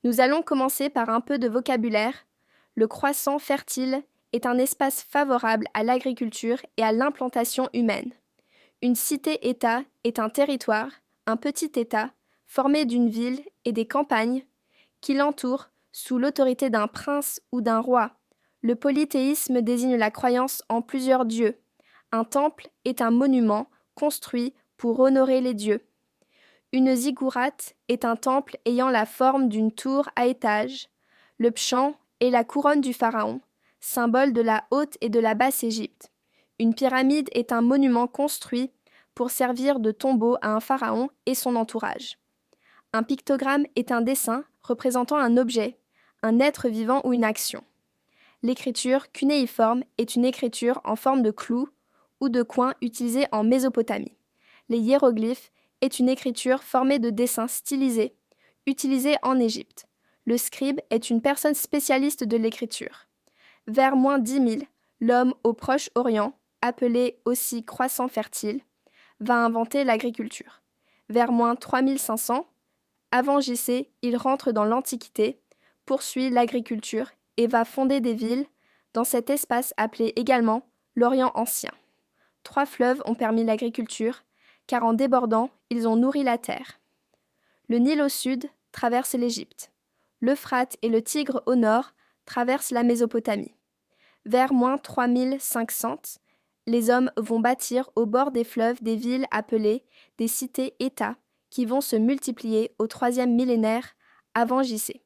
Nous allons commencer par un peu de vocabulaire. Le croissant fertile est un espace favorable à l'agriculture et à l'implantation humaine. Une cité-État est un territoire, un petit État, formé d'une ville et des campagnes qui l'entourent sous l'autorité d'un prince ou d'un roi. Le polythéisme désigne la croyance en plusieurs dieux. Un temple est un monument construit pour honorer les dieux. Une ziggourate est un temple ayant la forme d'une tour à étages. Le pchan est la couronne du pharaon, symbole de la Haute et de la Basse Égypte. Une pyramide est un monument construit pour servir de tombeau à un pharaon et son entourage. Un pictogramme est un dessin représentant un objet, un être vivant ou une action. L'écriture cunéiforme est une écriture en forme de clou ou de coin utilisée en Mésopotamie. Les hiéroglyphes est une écriture formée de dessins stylisés, utilisés en Égypte. Le scribe est une personne spécialiste de l'écriture. Vers moins 10 000, l'homme au Proche-Orient, appelé aussi croissant fertile, va inventer l'agriculture. Vers moins 3500, avant JC, il rentre dans l'Antiquité, poursuit l'agriculture et va fonder des villes dans cet espace appelé également l'Orient ancien. 3 fleuves ont permis l'agriculture, car en débordant, ils ont nourri la terre. Le Nil au sud traverse l'Égypte. L'Euphrate et le Tigre au nord traversent la Mésopotamie. Vers moins 3500, les hommes vont bâtir au bord des fleuves des villes appelées des cités-États qui vont se multiplier au 3e millénaire avant JC.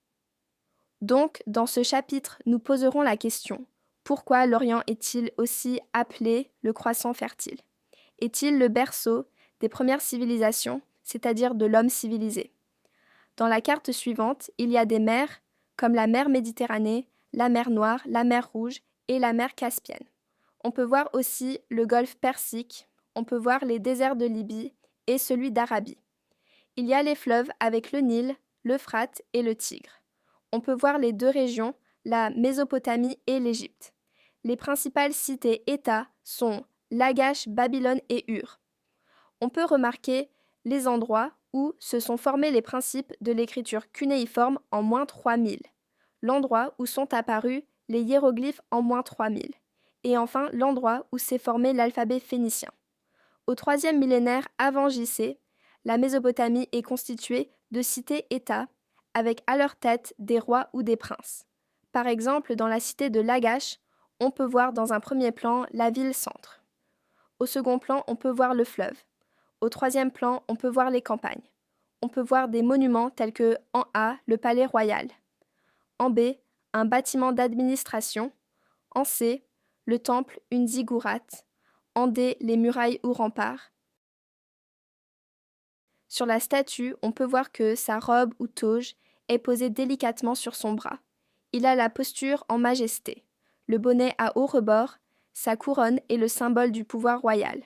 Donc, dans ce chapitre, nous poserons la question: pourquoi l'Orient est-il aussi appelé le croissant fertile? Est-il le berceau des premières civilisations, c'est-à-dire de l'homme civilisé? Dans la carte suivante, il y a des mers comme la mer Méditerranée, la mer Noire, la mer Rouge et la mer Caspienne. On peut voir aussi le golfe Persique, on peut voir les déserts de Libye et celui d'Arabie. Il y a les fleuves avec le Nil, l'Euphrate et le Tigre. On peut voir les 2 régions, la Mésopotamie et l'Égypte. Les principales cités-États sont Lagash, Babylone et Ur. On peut remarquer les endroits où se sont formés les principes de l'écriture cunéiforme en moins 3000, l'endroit où sont apparus les hiéroglyphes en moins 3000, et enfin l'endroit où s'est formé l'alphabet phénicien. Au 3e millénaire avant JC, la Mésopotamie est constituée de cités-États avec à leur tête des rois ou des princes. Par exemple, dans la cité de Lagash, on peut voir dans un premier plan la ville-centre. Au second plan, on peut voir le fleuve. Au 3e plan, on peut voir les campagnes. On peut voir des monuments tels que, en A, le palais royal. En B, un bâtiment d'administration. En C, le temple, une ziggourate. En D, les murailles ou remparts. Sur la statue, on peut voir que sa robe ou toge est posée délicatement sur son bras. Il a la posture en majesté. Le bonnet à haut rebord, sa couronne est le symbole du pouvoir royal.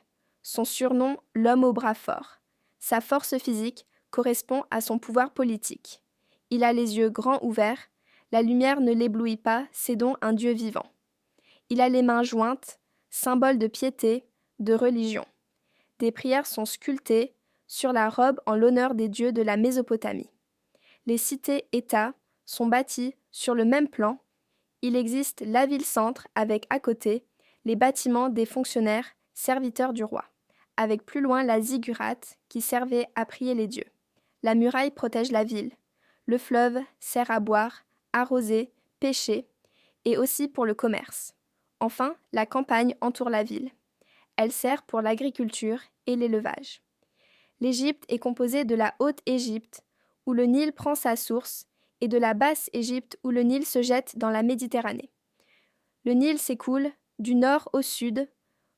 Son surnom, l'homme au bras fort. Sa force physique correspond à son pouvoir politique. Il a les yeux grands ouverts. La lumière ne l'éblouit pas, c'est donc un Dieu vivant. Il a les mains jointes, symbole de piété, de religion. Des prières sont sculptées sur la robe en l'honneur des dieux de la Mésopotamie. Les cités-États sont bâties sur le même plan. Il existe la ville-centre avec à côté les bâtiments des fonctionnaires, serviteurs du roi, avec plus loin la ziggourate qui servait à prier les dieux. La muraille protège la ville. Le fleuve sert à boire, arroser, pêcher et aussi pour le commerce. Enfin, la campagne entoure la ville. Elle sert pour l'agriculture et l'élevage. L'Égypte est composée de la Haute-Égypte, où le Nil prend sa source, et de la Basse-Égypte, où le Nil se jette dans la Méditerranée. Le Nil s'écoule du nord au sud.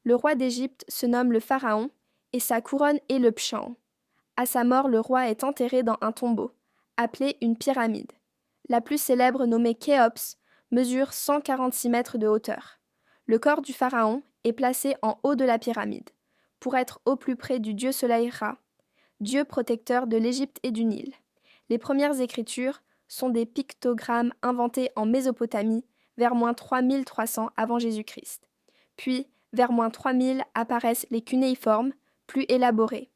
Le roi d'Égypte se nomme le pharaon, et sa couronne est le pchan. À sa mort, le roi est enterré dans un tombeau, appelé une pyramide. La plus célèbre, nommée Khéops, mesure 146 mètres de hauteur. Le corps du pharaon est placé en haut de la pyramide, pour être au plus près du dieu soleil Ra, dieu protecteur de l'Égypte et du Nil. Les premières écritures sont des pictogrammes inventés en Mésopotamie vers moins 3300 avant Jésus-Christ. Puis, vers moins 3000 apparaissent les cunéiformes, plus élaborés.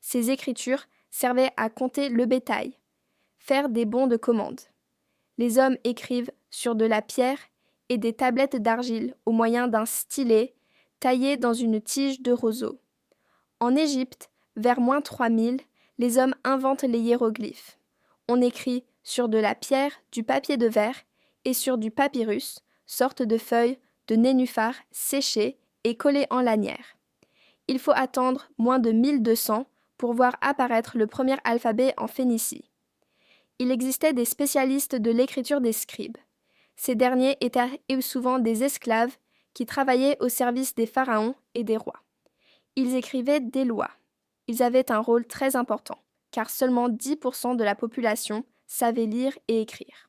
Ces écritures servaient à compter le bétail, faire des bons de commande. Les hommes écrivent sur de la pierre et des tablettes d'argile au moyen d'un stylet taillé dans une tige de roseau. En Égypte, vers -3000, les hommes inventent les hiéroglyphes. On écrit sur de la pierre, du papier de verre et sur du papyrus, sorte de feuilles de nénuphar séchées et collées en lanière. Il faut attendre moins de 1200 pour voir apparaître le premier alphabet en Phénicie. Il existait des spécialistes de l'écriture des scribes. Ces derniers étaient souvent des esclaves qui travaillaient au service des pharaons et des rois. Ils écrivaient des lois. Ils avaient un rôle très important, car seulement 10% de la population savait lire et écrire.